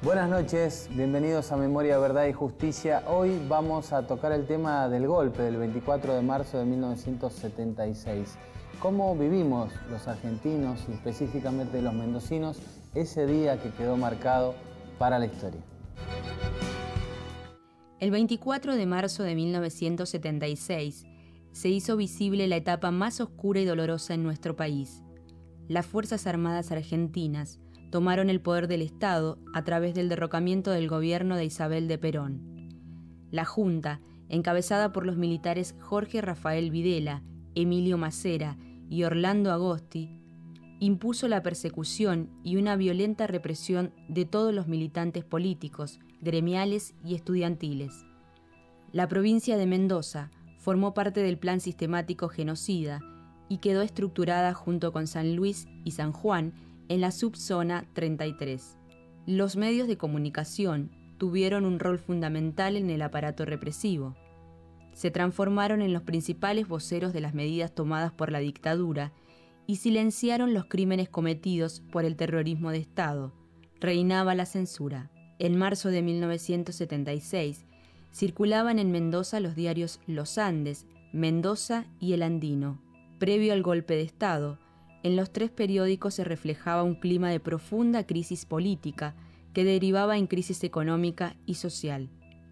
Buenas noches, bienvenidos a Memoria, Verdad y Justicia. Hoy vamos a tocar el tema del golpe del 24 de marzo de 1976. ¿Cómo vivimos los argentinos y específicamente los mendocinos ese día que quedó marcado para la historia? El 24 de marzo de 1976 se hizo visible la etapa más oscura y dolorosa en nuestro país. Las Fuerzas Armadas argentinas tomaron el poder del Estado a través del derrocamiento del gobierno de Isabel de Perón. La Junta, encabezada por los militares Jorge Rafael Videla, Emilio Macera y Orlando Agosti, impuso la persecución y una violenta represión de todos los militantes políticos, gremiales y estudiantiles. La provincia de Mendoza formó parte del plan sistemático genocida y quedó estructurada junto con San Luis y San Juan en la subzona 33. Los medios de comunicación tuvieron un rol fundamental en el aparato represivo. Se transformaron en los principales voceros de las medidas tomadas por la dictadura y silenciaron los crímenes cometidos por el terrorismo de Estado. Reinaba la censura. En marzo de 1976 circulaban en Mendoza los diarios Los Andes, Mendoza y El Andino. Previo al golpe de Estado, en los tres periódicos se reflejaba un clima de profunda crisis política que derivaba en crisis económica y social.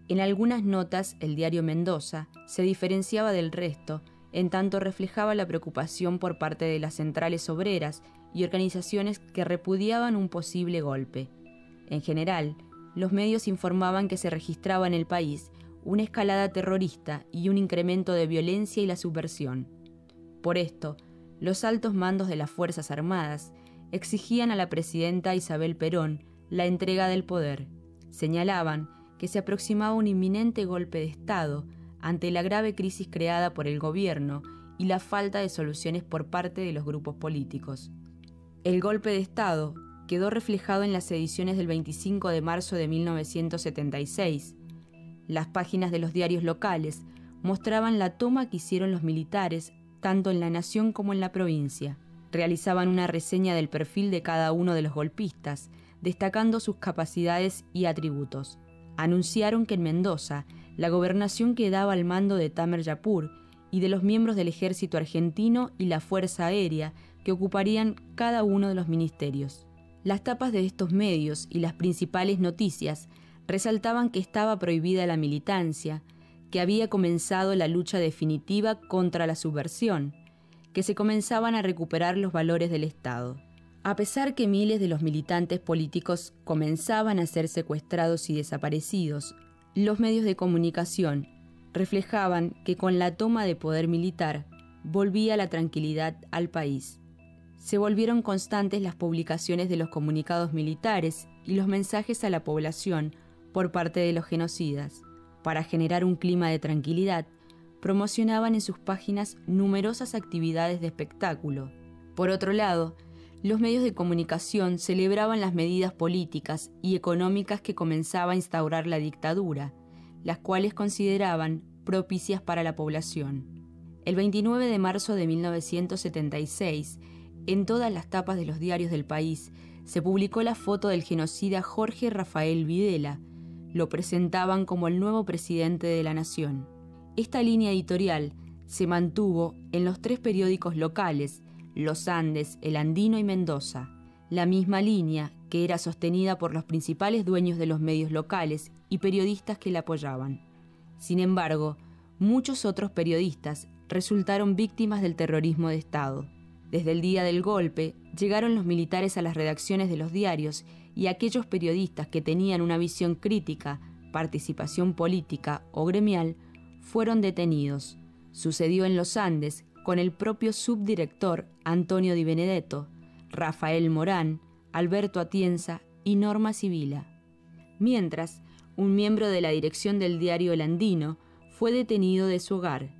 En algunas notas, el diario Mendoza se diferenciaba del resto, en tanto reflejaba la preocupación por parte de las centrales obreras y organizaciones que repudiaban un posible golpe. En general, los medios informaban que se registraba en el país una escalada terrorista y un incremento de violencia y la subversión. Por esto, los altos mandos de las Fuerzas Armadas exigían a la presidenta Isabel Perón la entrega del poder. Señalaban que se aproximaba un inminente golpe de Estado ante la grave crisis creada por el gobierno y la falta de soluciones por parte de los grupos políticos. El golpe de Estado quedó reflejado en las ediciones del 25 de marzo de 1976. Las páginas de los diarios locales mostraban la toma que hicieron los militares tanto en la nación como en la provincia. Realizaban una reseña del perfil de cada uno de los golpistas, destacando sus capacidades y atributos. Anunciaron que en Mendoza la gobernación quedaba al mando de Tamer Yapur y de los miembros del ejército argentino y la Fuerza Aérea que ocuparían cada uno de los ministerios. Las tapas de estos medios y las principales noticias resaltaban que estaba prohibida la militancia, que había comenzado la lucha definitiva contra la subversión, que se comenzaban a recuperar los valores del Estado. A pesar que miles de los militantes políticos comenzaban a ser secuestrados y desaparecidos, los medios de comunicación reflejaban que con la toma de poder militar volvía la tranquilidad al país. Se volvieron constantes las publicaciones de los comunicados militares y los mensajes a la población por parte de los genocidas. Para generar un clima de tranquilidad, promocionaban en sus páginas numerosas actividades de espectáculo. Por otro lado, los medios de comunicación celebraban las medidas políticas y económicas que comenzaba a instaurar la dictadura, las cuales consideraban propicias para la población. El 29 de marzo de 1976, en todas las tapas de los diarios del país, se publicó la foto del genocida Jorge Rafael Videla. Lo presentaban como el nuevo presidente de la nación. Esta línea editorial se mantuvo en los tres periódicos locales, Los Andes, El Andino y Mendoza, la misma línea que era sostenida por los principales dueños de los medios locales y periodistas que la apoyaban. Sin embargo, muchos otros periodistas resultaron víctimas del terrorismo de Estado. Desde el día del golpe, llegaron los militares a las redacciones de los diarios y aquellos periodistas que tenían una visión crítica, participación política o gremial, fueron detenidos. Sucedió en Los Andes con el propio subdirector Antonio Di Benedetto, Rafael Morán, Alberto Atienza y Norma Sibila. Mientras, un miembro de la dirección del diario El Andino fue detenido de su hogar.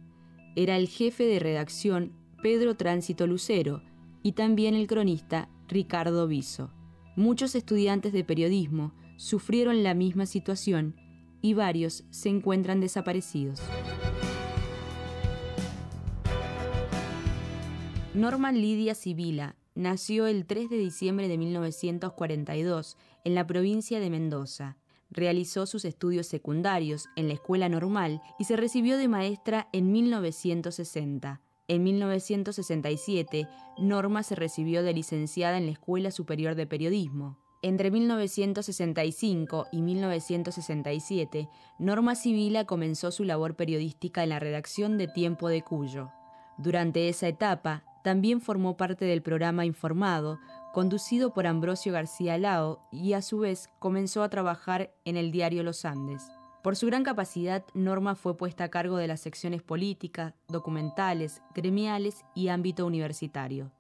Era el jefe de redacción Pedro Tránsito Lucero y también el cronista Ricardo Viso. Muchos estudiantes de periodismo sufrieron la misma situación y varios se encuentran desaparecidos. Norma Lidia Sibila nació el 3 de diciembre de 1942 en la provincia de Mendoza. Realizó sus estudios secundarios en la Escuela Normal y se recibió de maestra en 1960. En 1967, Norma se recibió de licenciada en la Escuela Superior de Periodismo. Entre 1965 y 1967, Norma Sibila comenzó su labor periodística en la redacción de Tiempo de Cuyo. Durante esa etapa, también formó parte del programa Informado, conducido por Ambrosio García Lao, y a su vez comenzó a trabajar en el diario Los Andes. Por su gran capacidad, Norma fue puesta a cargo de las secciones políticas, documentales, gremiales y ámbito universitario.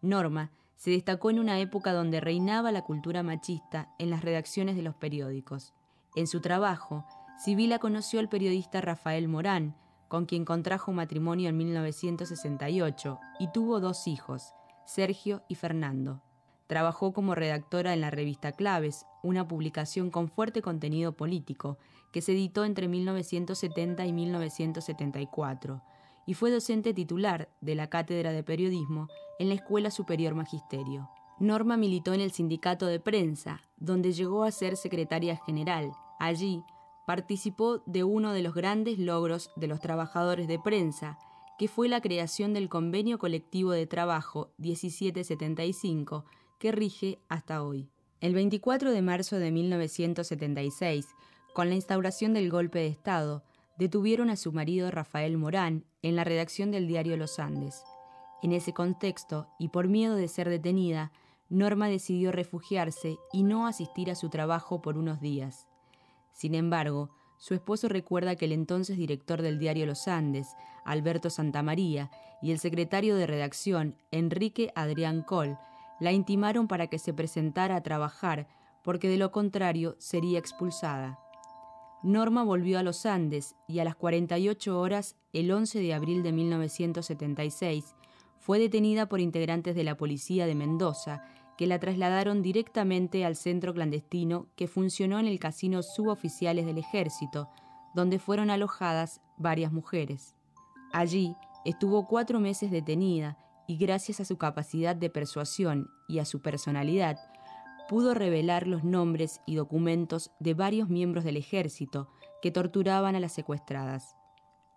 Norma se destacó en una época donde reinaba la cultura machista en las redacciones de los periódicos. En su trabajo, Sibila conoció al periodista Rafael Morán, con quien contrajo matrimonio en 1968 y tuvo 2 hijos, Sergio y Fernando. Trabajó como redactora en la revista Claves, una publicación con fuerte contenido político que se editó entre 1970 y 1974, y fue docente titular de la Cátedra de Periodismo en la Escuela Superior Magisterio. Norma militó en el Sindicato de Prensa, donde llegó a ser secretaria general. Allí participó de uno de los grandes logros de los trabajadores de prensa, que fue la creación del Convenio Colectivo de Trabajo 1775, que rige hasta hoy. El 24 de marzo de 1976, con la instauración del golpe de Estado, detuvieron a su marido Rafael Morán en la redacción del diario Los Andes. En ese contexto, y por miedo de ser detenida, Norma decidió refugiarse y no asistir a su trabajo por unos días. Sin embargo, su esposo recuerda que el entonces director del diario Los Andes, Alberto Santamaría, y el secretario de redacción, Enrique Adrián Coll, la intimaron para que se presentara a trabajar, porque de lo contrario sería expulsada. Norma volvió a Los Andes y a las 48 horas, el 11 de abril de 1976, fue detenida por integrantes de la policía de Mendoza, que la trasladaron directamente al centro clandestino que funcionó en el casino Suboficiales del Ejército, donde fueron alojadas varias mujeres. Allí estuvo 4 meses detenida y gracias a su capacidad de persuasión y a su personalidad, pudo revelar los nombres y documentos de varios miembros del ejército que torturaban a las secuestradas.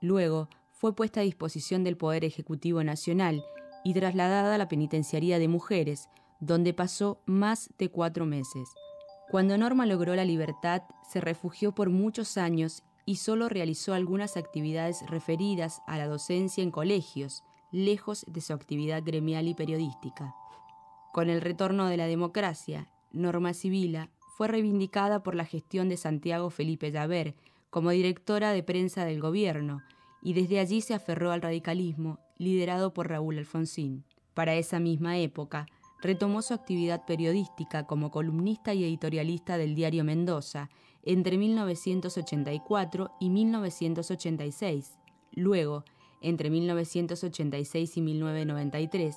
Luego fue puesta a disposición del Poder Ejecutivo Nacional y trasladada a la Penitenciaría de Mujeres, donde pasó más de 4 meses. Cuando Norma logró la libertad, se refugió por muchos años y solo realizó algunas actividades referidas a la docencia en colegios, lejos de su actividad gremial y periodística. Con el retorno de la democracia, Norma Sibila fue reivindicada por la gestión de Santiago Felipe Llaver como directora de prensa del gobierno, y desde allí se aferró al radicalismo, liderado por Raúl Alfonsín. Para esa misma época, retomó su actividad periodística como columnista y editorialista del diario Mendoza entre 1984 y 1986. Luego, entre 1986 y 1993,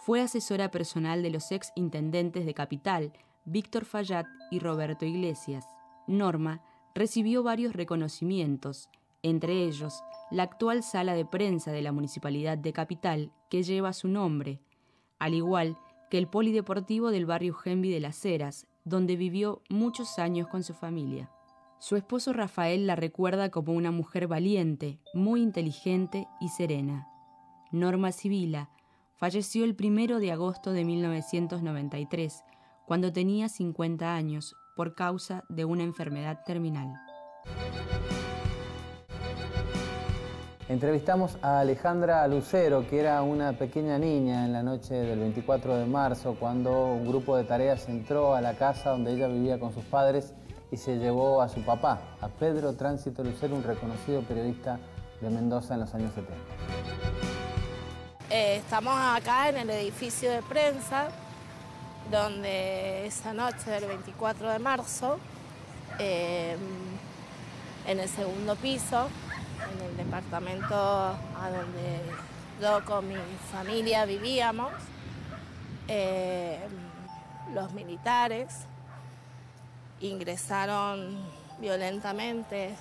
fue asesora personal de los ex intendentes de Capital, Víctor Fallat y Roberto Iglesias. Norma recibió varios reconocimientos, entre ellos la actual sala de prensa de la Municipalidad de Capital, que lleva su nombre, al igual que el polideportivo del barrio Genvi de Las Heras, donde vivió muchos años con su familia. Su esposo Rafael la recuerda como una mujer valiente, muy inteligente y serena. Norma Sibila falleció el 1 de agosto de 1993, cuando tenía 50 años, por causa de una enfermedad terminal. Entrevistamos a Alejandra Lucero, que era una pequeña niña en la noche del 24 de marzo, cuando un grupo de tareas entró a la casa donde ella vivía con sus padres y se llevó a su papá, a Pedro Tránsito Lucero, un reconocido periodista de Mendoza en los años 70. Estamos acá en el edificio de prensa, donde esa noche del 24 de marzo, en el segundo piso, en el departamento a donde yo con mi familia vivíamos, los militares ingresaron violentamente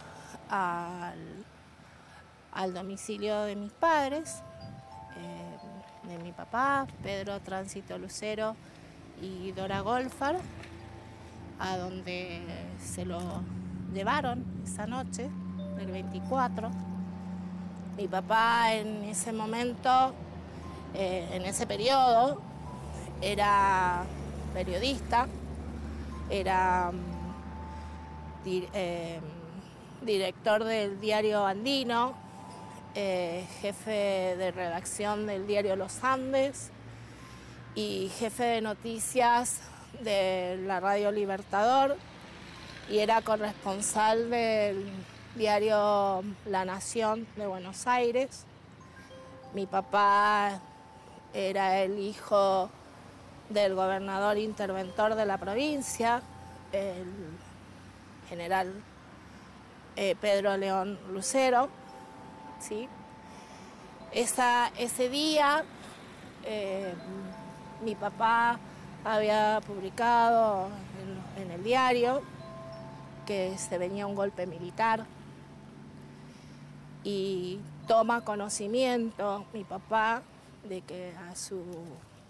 al domicilio de mis padres, de mi papá, Pedro Tránsito Lucero y Dora Golfar, a donde se lo llevaron esa noche del 24. Mi papá en ese momento, en ese periodo, era periodista, era director del diario Andino, jefe de redacción del diario Los Andes y jefe de noticias de la Radio Libertador, y era corresponsal del diario La Nación de Buenos Aires. Mi papá era el hijo del gobernador interventor de la provincia, el general Pedro León Lucero, ¿sí? Ese día mi papá había publicado en el diario que se venía un golpe militar y toma conocimiento mi papá de que a su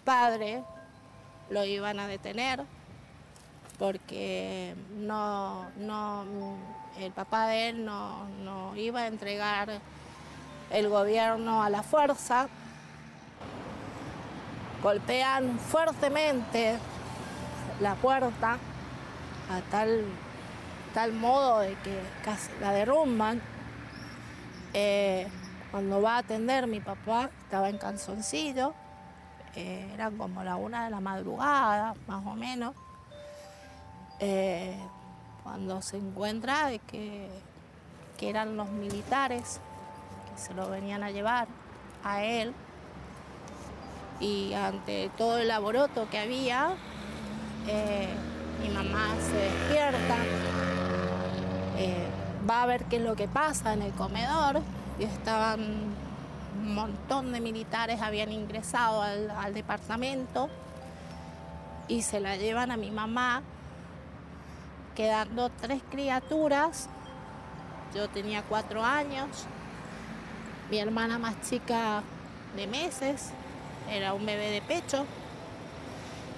padre lo iban a detener porque el papá de él no iba a entregar el gobierno a la fuerza. Golpean fuertemente la puerta a tal modo de que casi la derrumban. Cuando va a atender mi papá, estaba en calzoncillo, eran como la 1 de la madrugada, más o menos, cuando se encuentra de que eran los militares que se lo venían a llevar a él, y ante todo el alboroto que había, mi mamá se despierta, va a ver qué es lo que pasa en el comedor, y estaban un montón de militares, habían ingresado al departamento y se la llevan a mi mamá, quedando 3 criaturas. Yo tenía 4 años, mi hermana más chica de meses, era un bebé de pecho,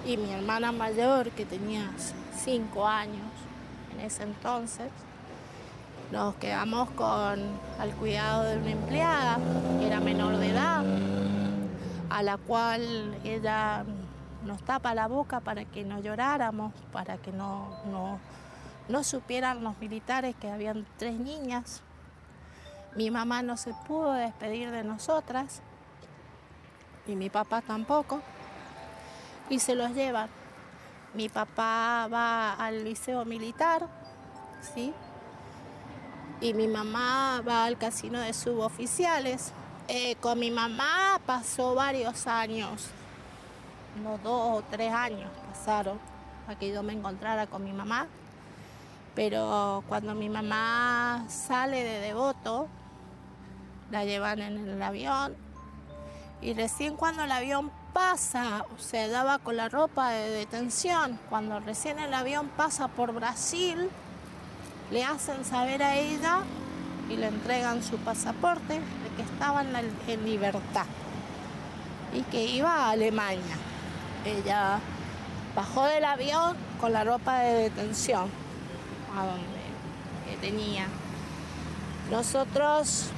y mi hermana mayor, que tenía 5 años en ese entonces. Nos quedamos al cuidado de una empleada que era menor de edad, a la cual ella nos tapa la boca para que no lloráramos, para que no supieran los militares que habían 3 niñas. Mi mamá no se pudo despedir de nosotras, y mi papá tampoco, y se los llevan. Mi papá va al liceo militar, ¿sí? Y mi mamá va al casino de suboficiales. Con mi mamá pasó varios años, unos 2 o 3 años pasaron para que yo me encontrara con mi mamá. Pero cuando mi mamá sale de Devoto, la llevan en el avión, y recién cuando el avión pasa, o sea, daba con la ropa de detención, cuando recién el avión pasa por Brasil, le hacen saber a ella y le entregan su pasaporte de que estaba en libertad y que iba a Alemania. Ella bajó del avión con la ropa de detención que tenía. Nosotros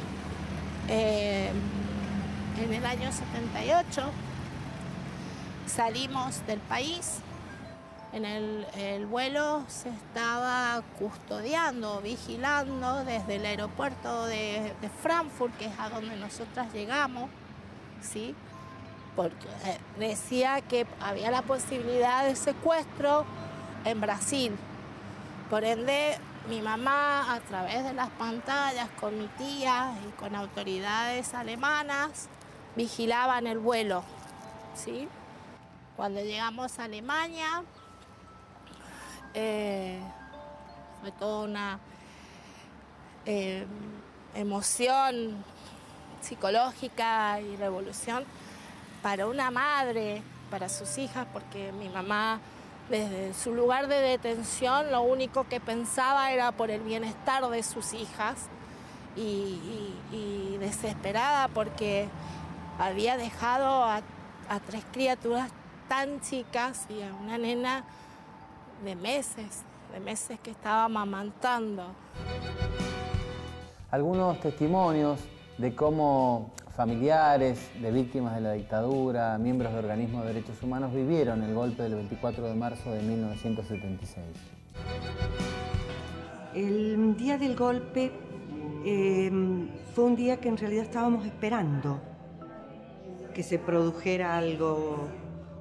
en el año 78 salimos del país. En el vuelo se estaba custodiando, vigilando desde el aeropuerto de Frankfurt, que es a donde nosotras llegamos, ¿sí? Porque decía que había la posibilidad de secuestro en Brasil. Por ende, mi mamá, a través de las pantallas, con mi tía y con autoridades alemanas, vigilaban el vuelo, ¿sí? Cuando llegamos a Alemania, fue toda una emoción psicológica y revolución para una madre, para sus hijas, porque mi mamá, desde su lugar de detención, lo único que pensaba era por el bienestar de sus hijas, y desesperada porque había dejado a a 3 criaturas tan chicas y a una nena de meses que estaba amamantando. Algunos testimonios de cómo familiares de víctimas de la dictadura, miembros de organismos de derechos humanos vivieron el golpe del 24 de marzo de 1976. El día del golpe fue un día que en realidad estábamos esperando que se produjera algo,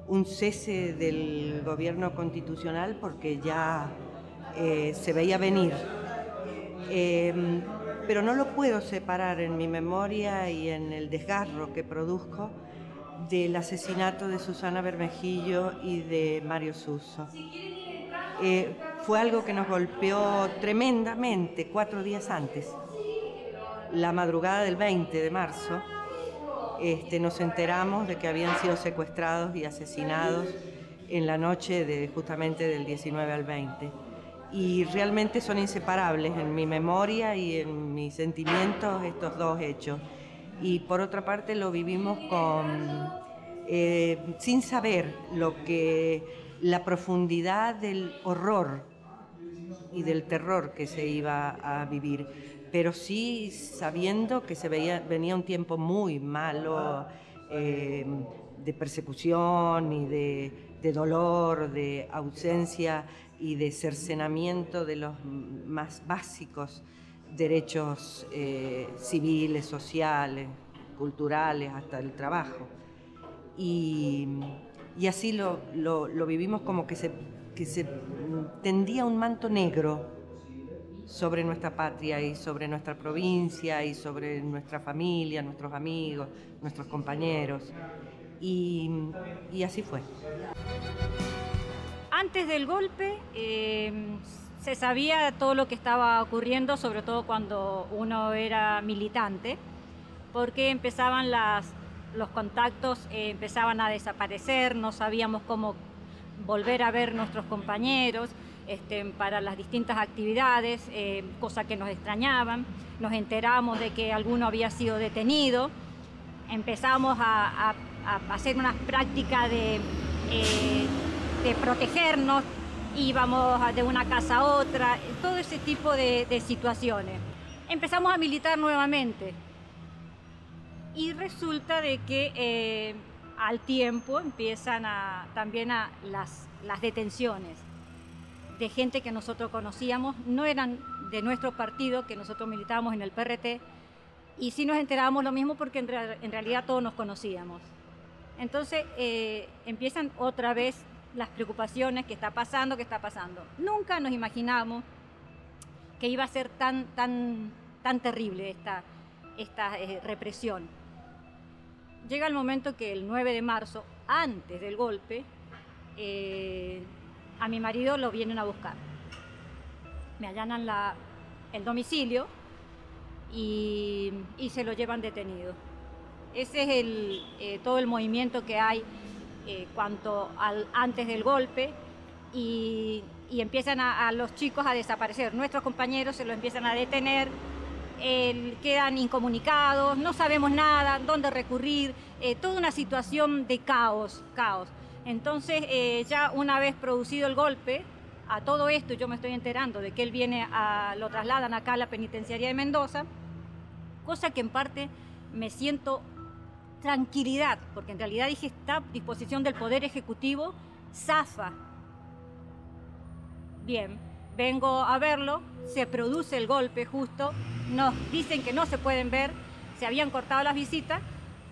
un cese del gobierno constitucional, porque ya se veía venir. Pero no lo puedo separar en mi memoria y en el desgarro que produzco del asesinato de Susana Bermejillo y de Mario Suso. Fue algo que nos golpeó tremendamente 4 días antes. La madrugada del 20 de marzo nos enteramos de que habían sido secuestrados y asesinados en la noche justamente del 19 al 20. Y realmente son inseparables en mi memoria y en mis sentimientos estos dos hechos. Y por otra parte lo vivimos sin saber la profundidad del horror y del terror que se iba a vivir, pero sí sabiendo que venía un tiempo muy malo, de persecución y de dolor, de ausencia y de cercenamiento de los más básicos derechos civiles, sociales, culturales, hasta el trabajo. Y así lo vivimos, como que se tendía un manto negro sobre nuestra patria y sobre nuestra provincia y sobre nuestra familia, nuestros amigos, nuestros compañeros. Y así fue. Antes del golpe se sabía todo lo que estaba ocurriendo, sobre todo cuando uno era militante, porque empezaban los contactos, empezaban a desaparecer, no sabíamos cómo volver a ver nuestros compañeros para las distintas actividades, cosa que nos extrañaban. Nos enteramos de que alguno había sido detenido, empezamos a hacer unas prácticas de protegernos, íbamos de una casa a otra, todo ese tipo de situaciones. Empezamos a militar nuevamente y resulta de que al tiempo empiezan también las detenciones de gente que nosotros conocíamos, no eran de nuestro partido, que nosotros militábamos en el PRT, y sí nos enterábamos lo mismo porque en realidad todos nos conocíamos. Entonces empiezan otra vez las preocupaciones, ¿qué está pasando? ¿Qué está pasando? Nunca nos imaginamos que iba a ser tan terrible esta represión. Llega el momento que el 9 de marzo, antes del golpe, a mi marido lo vienen a buscar. Me allanan el domicilio y se lo llevan detenido. Ese es todo el movimiento que hay antes del golpe, y empiezan a los chicos a desaparecer. Nuestros compañeros se los empiezan a detener, quedan incomunicados, no sabemos nada, dónde recurrir, toda una situación de caos. Entonces ya una vez producido el golpe, a todo esto yo me estoy enterando de que él lo trasladan acá a la penitenciaría de Mendoza, cosa que en parte me siento tranquilidad, porque en realidad dije, está a disposición del Poder Ejecutivo, zafa. Bien, vengo a verlo, se produce el golpe justo, nos dicen que no se pueden ver, se habían cortado las visitas,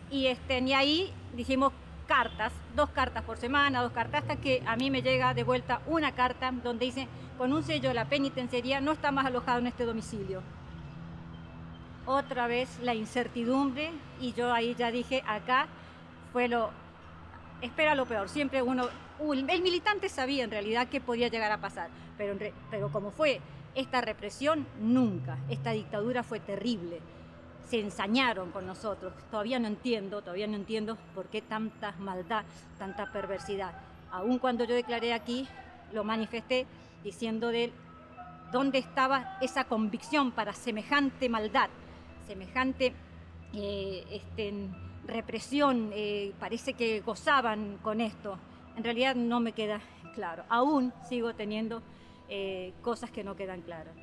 y ahí dijimos cartas, 2 cartas por semana, 2 cartas, hasta que a mí me llega de vuelta una carta donde dice, con un sello de la penitenciaría, no está más alojado en este domicilio. Otra vez la incertidumbre, y yo ahí ya dije, acá fue espera lo peor. Siempre el militante sabía en realidad qué podía llegar a pasar, pero como fue esta represión, nunca. Esta dictadura fue terrible. Se ensañaron con nosotros. Todavía no entiendo por qué tanta maldad, tanta perversidad. Aún cuando yo declaré aquí, lo manifesté diciendo dónde estaba esa convicción para semejante maldad, semejante represión, parece que gozaban con esto. En realidad no me queda claro. Aún sigo teniendo cosas que no quedan claras.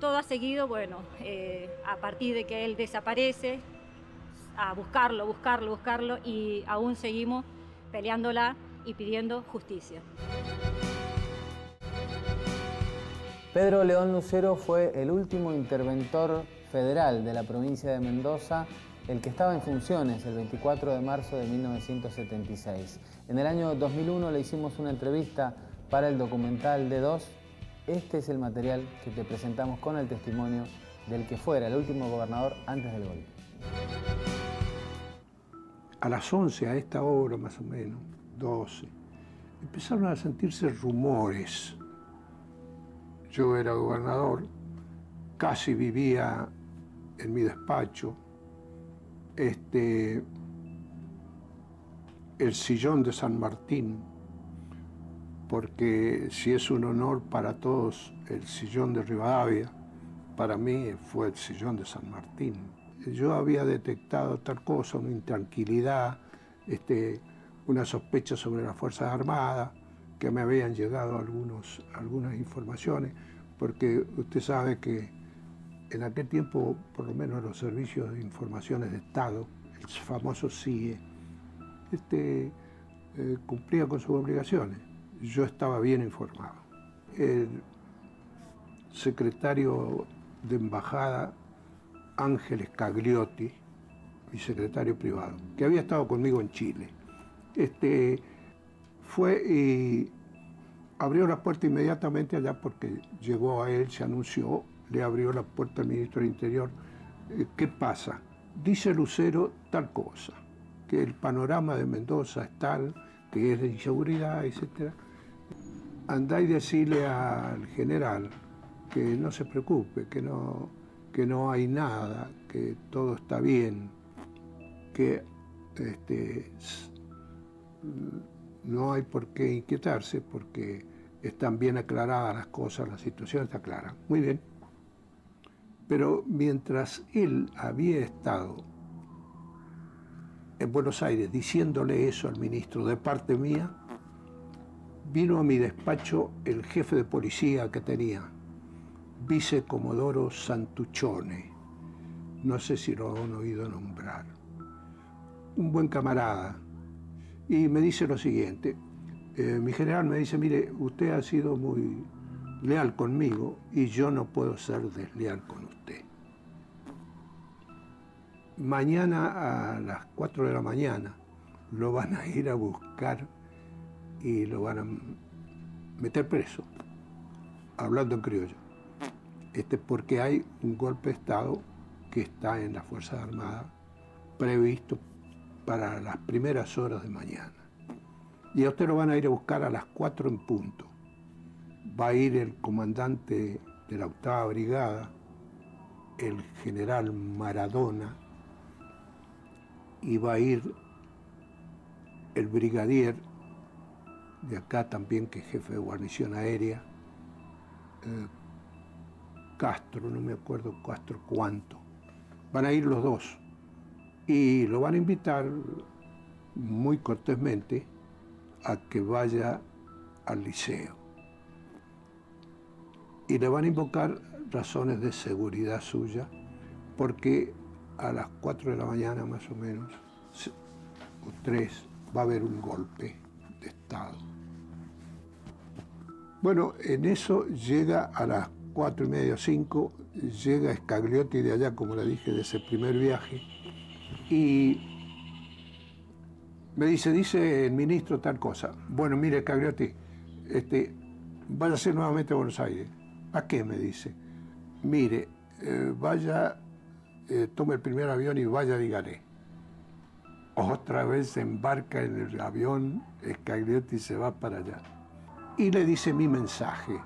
Todo ha seguido, bueno, a partir de que él desaparece, a buscarlo, y aún seguimos peleándola y pidiendo justicia. Pedro León Lucero fue el último interventor federal de la provincia de Mendoza, el que estaba en funciones el 24 de marzo de 1976. En el año 2001 le hicimos una entrevista para el documental D2. Este es el material que te presentamos con el testimonio del que fuera el último gobernador antes del golpe. A las 11, a esta hora más o menos, 12, empezaron a sentirse rumores. Yo era gobernador, casi vivía en mi despacho. El sillón de San Martín, porque si es un honor para todos el sillón de Rivadavia, para mí fue el sillón de San Martín. Yo había detectado tal cosa, una intranquilidad, una sospecha sobre las Fuerzas Armadas, que me habían llegado algunas informaciones, porque usted sabe que en aquel tiempo, por lo menos los servicios de informaciones de Estado, el famoso CIE, cumplía con sus obligaciones. Yo estaba bien informado. El secretario de Embajada, Ángeles Cagliotti, mi secretario privado, que había estado conmigo en Chile, fue y abrió la puerta inmediatamente allá porque llegó a él, se anunció, le abrió la puerta al ministro del Interior. ¿Qué pasa? Dice Lucero tal cosa, que el panorama de Mendoza es tal, que es de inseguridad, etc. Andá y decirle al general que no se preocupe, que no hay nada, que todo está bien, que no hay por qué inquietarse porque están bien aclaradas las cosas, la situación está clara. Muy bien. Pero mientras él había estado en Buenos Aires diciéndole eso al ministro de parte mía, vino a mi despacho el jefe de policía que tenía, vicecomodoro Santuccione, no sé si lo han oído nombrar, un buen camarada, y me dice lo siguiente, mi general me dice, mire, usted ha sido muy leal conmigo y yo no puedo ser desleal con usted. Mañana a las 4 de la mañana lo van a ir a buscar y lo van a meter preso, hablando en criollo, porque hay un golpe de Estado que está en las Fuerzas Armadas previsto para las primeras horas de mañana. Y a usted lo van a ir a buscar a las 4 en punto. Va a ir el comandante de la 8ª Brigada, el general Maradona, y va a ir el brigadier de acá también, que es jefe de guarnición aérea, Castro, no me acuerdo Castro cuánto. Van a ir los dos y lo van a invitar muy cortésmente a que vaya al liceo. Y le van a invocar razones de seguridad suya, porque a las 4 de la mañana más o menos, o 3, va a haber un golpe de Estado. Bueno, en eso llega a las 4:30, 5, llega Scagliotti de allá, como le dije, de ese primer viaje, y me dice el ministro tal cosa. Bueno, mire, Scagliotti, váyase nuevamente a Buenos Aires. ¿A qué? Me dice. Mire, vaya, tome el primer avión y vaya a Digaré. Otra vez se embarca en el avión, Scagliotti se va para allá. Y le dice mi mensaje.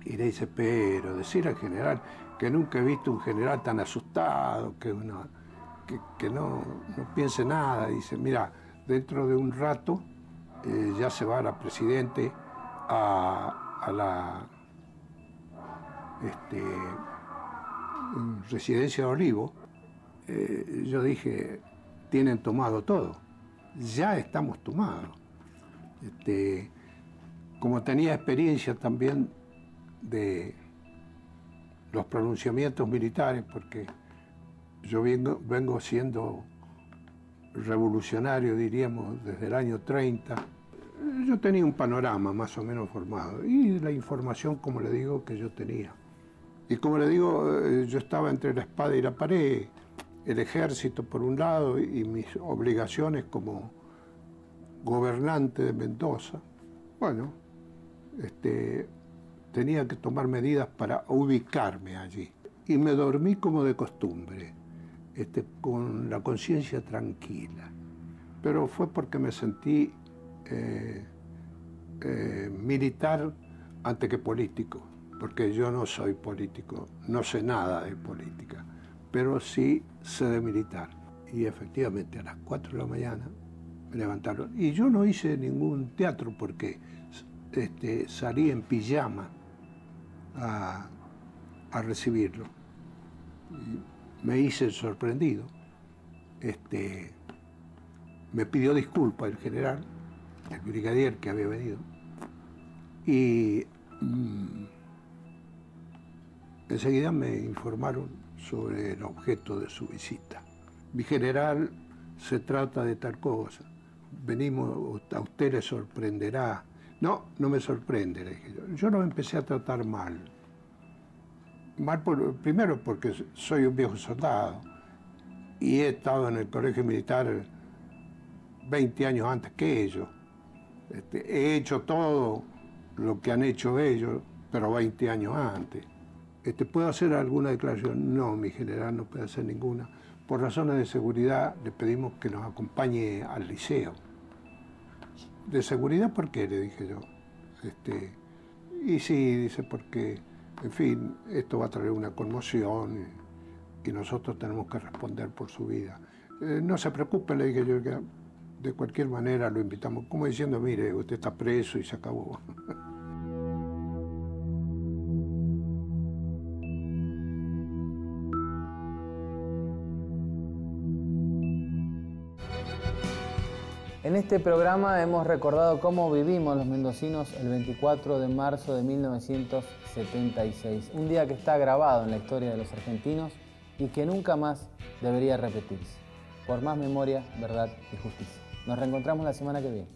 Y le dice, pero decir al general que nunca he visto un general tan asustado, que no piense nada. Dice, mira, dentro de un rato ya se va la presidente a la residencia de Olivo, yo dije, tienen tomado todo, ya estamos tomados. Como tenía experiencia también de los pronunciamientos militares, porque yo vengo siendo revolucionario, diríamos, desde el año 30, yo tenía un panorama más o menos formado, y la información, como le digo, que yo tenía. Y como le digo, yo estaba entre la espada y la pared, el ejército por un lado y mis obligaciones como gobernante de Mendoza. Bueno, tenía que tomar medidas para ubicarme allí. Y me dormí como de costumbre, con la conciencia tranquila. Pero fue porque me sentí militar antes que político, porque yo no soy político, no sé nada de política, pero sí sé de militar. Y efectivamente a las 4 de la mañana me levantaron. Y yo no hice ningún teatro porque salí en pijama a recibirlo. Y me hice sorprendido. Me pidió disculpas el general, el brigadier que había venido, y enseguida me informaron sobre el objeto de su visita. Mi general, se trata de tal cosa, venimos, a usted le sorprenderá. No, no me sorprende, le dije yo. Yo lo empecé a tratar mal. Primero porque soy un viejo soldado y he estado en el colegio militar 20 años antes que ellos. He hecho todo lo que han hecho ellos, pero 20 años antes. ¿Puedo hacer alguna declaración? No, mi general no puede hacer ninguna. Por razones de seguridad le pedimos que nos acompañe al liceo. ¿De seguridad por qué?, le dije yo. Y sí, dice, porque, en fin, esto va a traer una conmoción y nosotros tenemos que responder por su vida. No se preocupe, le dije yo, que de cualquier manera lo invitamos, como diciendo, mire, usted está preso y se acabó. En este programa hemos recordado cómo vivimos los mendocinos el 24 de marzo de 1976, un día que está grabado en la historia de los argentinos y que nunca más debería repetirse. Por más memoria, verdad y justicia. Nos reencontramos la semana que viene.